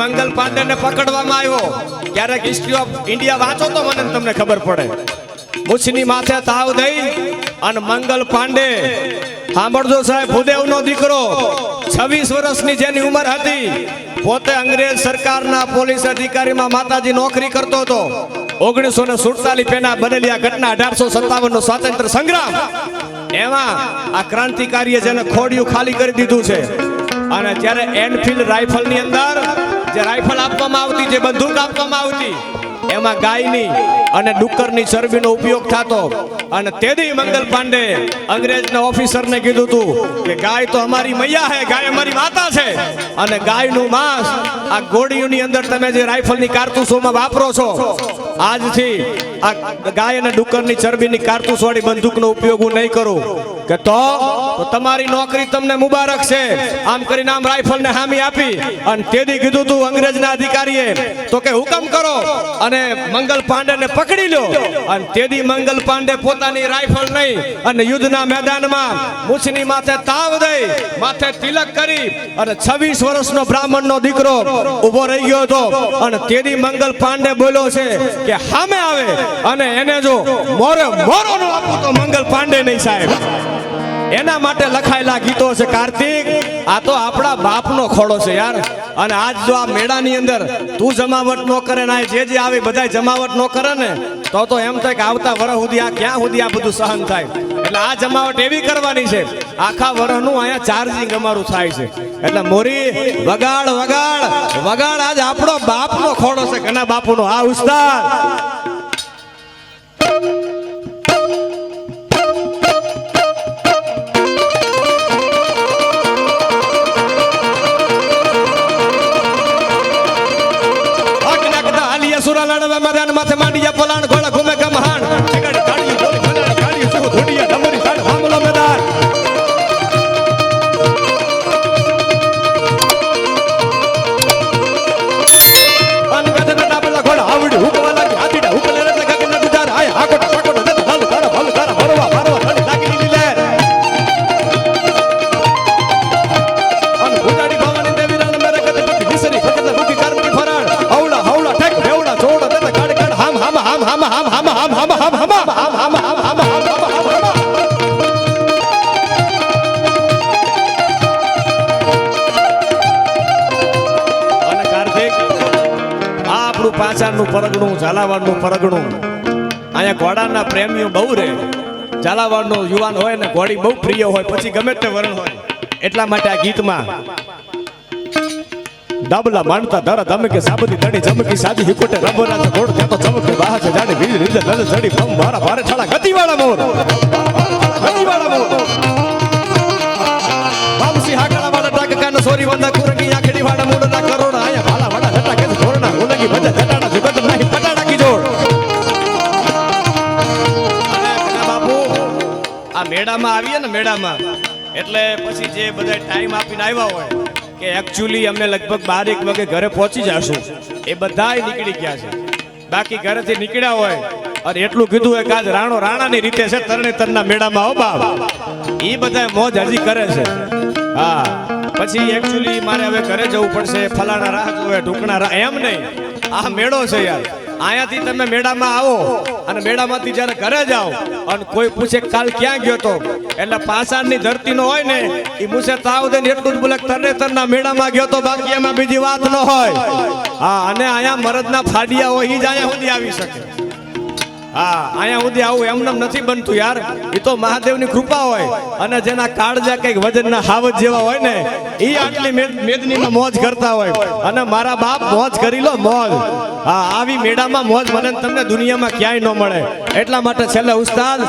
મંગલ પાંડેને પકડવામાં આવ્યો. ક્યારેક હિસ્ટ્રી ઓફ ઇન્ડિયા વાંચો તો મને તમને ખબર પડે. મૂછની માથે તાવ દઈ અને મંગલ પાંડે, સાંભળજો સાહેબ, ભૂદેવનો દીકરો, 26 વર્ષની જેની ઉંમર હતી, પોતે અંગ્રેજ સરકારના પોલીસ અધિકારીમાં માતાજી નોકરી કરતો હતો. 1947 પહેલા બનેલી આ ઘટના 1857 નો સ્વાતંત્ર્ય સંગ્રામ, એમાં આ ક્રાંતિકારીએ જેને ખોડિયું ખાલી કરી દીધું છે. અને જ્યારે એનફિલ્ડ રાઇફલની અંદર જે રાઇફલ આપવામાં આવતી, જે બંદૂક આપવામાં આવતી, એમાં ગાયની અને ડુક્કરની ચરબીનો ઉપયોગ થતો. અને તેથી મંગલ પાંડે અંગ્રેજના ઓફિસરને કીધું હતું કે ગાય તો અમારી મૈયા છે, ગાય અમારી માતા છે, અને ગાયનું માંસ આ ગોળીઓની અંદર તમે જે રાઇફલની કારતૂસોમાં વાપરો છો, આજથી આ ગાય અને ડુક્કરની ચરબીની કારતૂસવાળી બંદૂકનો ઉપયોગ હું નહીં કરું. કે તો તમારી નોકરી તમને મુબારક છે. આમ કરીને આમ રાઇફલને હામી આપી અને તેથી કીધું તું અંગ્રેજના અધિકારીએ તો કે હુકમ કરો અને મંગલ પાંડેને પકડી લો. અને તેથી મંગલ પાંડે પોતાની રાઇફલ નહીં અને યુદ્ધના મેદાનમાં મૂછની માથે તાવ દઈ, માથે તિલક કરી અને 26 વર્ષનો બ્રાહ્મણનો દીકરો ઉભો રહી ગયો હતો. અને તેથી મંગલ પાંડે બોલ્યો છે કે સામે આવે અને એને જો મોરો નો આપું તો મંગલ પાંડે નહીં સાહેબ. એના માટે લખાયેલા ગીતો છે. કાર્તિક, આ તો આપણા બાપનો ખોડો છે યાર. અને આજ જો આ મેળાની અંદર તું જમાવટ ન કરે ને જે આવે બધા જમાવટ ન કરે ને તો એમ થાય કે આવતા વર્ષ સુધી આ ક્યાં સુધી આ બધું સહન થાય. એટલે આ જમાવટ એવી કરવાની છે, આખા વર્ષનું અહીંયા ચાર્જિંગ અમારું થાય છે. એટલે મોરી વગાડ વગાડ વગાડ, આજ આપણો બાપનો ખોડો છે, ઘણા બાપુનો. આ ઉસ્તાદ સુરા લડવા મેદાન માથે માંડીયા પલાણ ઘોડા ઘૂમે ગમહાણ ચીગડ કાળી બોલી ભલાણી કાળી સુખ ધોડિયા ડમરી સાડ હામલો મેદાન. અન ગધના ડાબલા ઘોડા આવડી હુકવા લાગી હાથીડા હુકલે એટલે ગગન ગુજાર આય હાકોટા પાકોટા દત હાલ તારા ભરવા ઠંડી લાગી દીધી લે. અન ગુજાડી ભવાની દેવી રણ મેરે કદે બુકી વિસરી ફકત બુકી કરમની ફરાણ હવડા હવડા ઠેક ભેવડા છોડ દત કાડ કાડ હમ હમ હમ હમ હમ હમ હમ હમ હમ હમ હમ હમ અને કાર્તિક, આ આપણું પાછળનું પરગણું, ઝાલાવાડનું પરગણું. અહીંયા ઘોડાના પ્રેમીઓ બહુ રહે. ઝાલાવાડનો યુવાન હોય ને ઘોડી બહુ પ્રિય હોય, પછી ગમે તે વર્ણ હોય. એટલા માટે આ ગીતમાં ડાબલા માનતા ધરા ધમકે સાબતી ધણી જમકી સાજી હિકોટે રબરા છે ઘોડ ત્યાં તો ચમકે બાહ છે જાડી વીજ રીલે લલ જડી ભમ મારા ભારે ઠાળા ગતિવાળા મોર બામસી હાકડા વાળા ટાકકાનો સોરી વંદા કુરંગી આખડી વાળા મૂળના કરોડા આયા ભાલા વાળા જટા કે ધોરણા ઉલંગી ભજા જટાડા જગત નહીં પટાડા કી જોડ. અને બાપુ આ મેળામાં આવીએ ને, મેળામાં એટલે પછી જે બધા ટાઈમ આપીને આવ્યા હોય કે એકચ્યુઅલી અમે લગભગ 12 વાગે ઘરે પહોંચી જશું, એ બધાય નીકળી ગયા છે. બાકી ઘરેથી નીકળ્યા હોય અને એટલું કીધું હોય કે આજ રાણો રાણાની રીતે છે તરણેતરના મેળામાં. હો બાપ, એ બધા મોજ હજી કરે છે. હા, પછી એકચ્યુઅલી મારે હવે ઘરે જવું પડશે, ફલાણા રાહ જોવે, ઢુકણા રાહ, એમ નહીં. આ મેળો છે યાર. અહીંયાથી તમે મેળામાં આવો અને મેળામાંથી જ્યારે ઘરે જાઓ અને કોઈ પૂછે કાલ ક્યાં ગયો તો, એટલે પાછળની ધરતીનો હોય ને એ મૂછે તાવ દઈને એટલું જ બોલે તરણેતરના મેળામાં ગયો તો, બાકી એમાં બીજી વાત ન હોય. હા, અને અહીંયા મરદના ફાડિયા હોય એ જ અહીંયા સુધી આવી શકે. હા, અહીંયા સુધી આવું એમનેમ નથી બનતું યાર. એ તો મહાદેવની કૃપા હોય. અને જેના કાળજા કઈક વજનના હાવજ જેવા હોય ને એ આટલી મેદનીમાં મોજ કરતા હોય. અને મારા બાપ મોજ કરી લો, મોજ. હા, આવી મેળામાં મોજ મને તમને દુનિયામાં ક્યાંય ન મળે. એટલા માટે છેલ્લે ઉસ્તાદ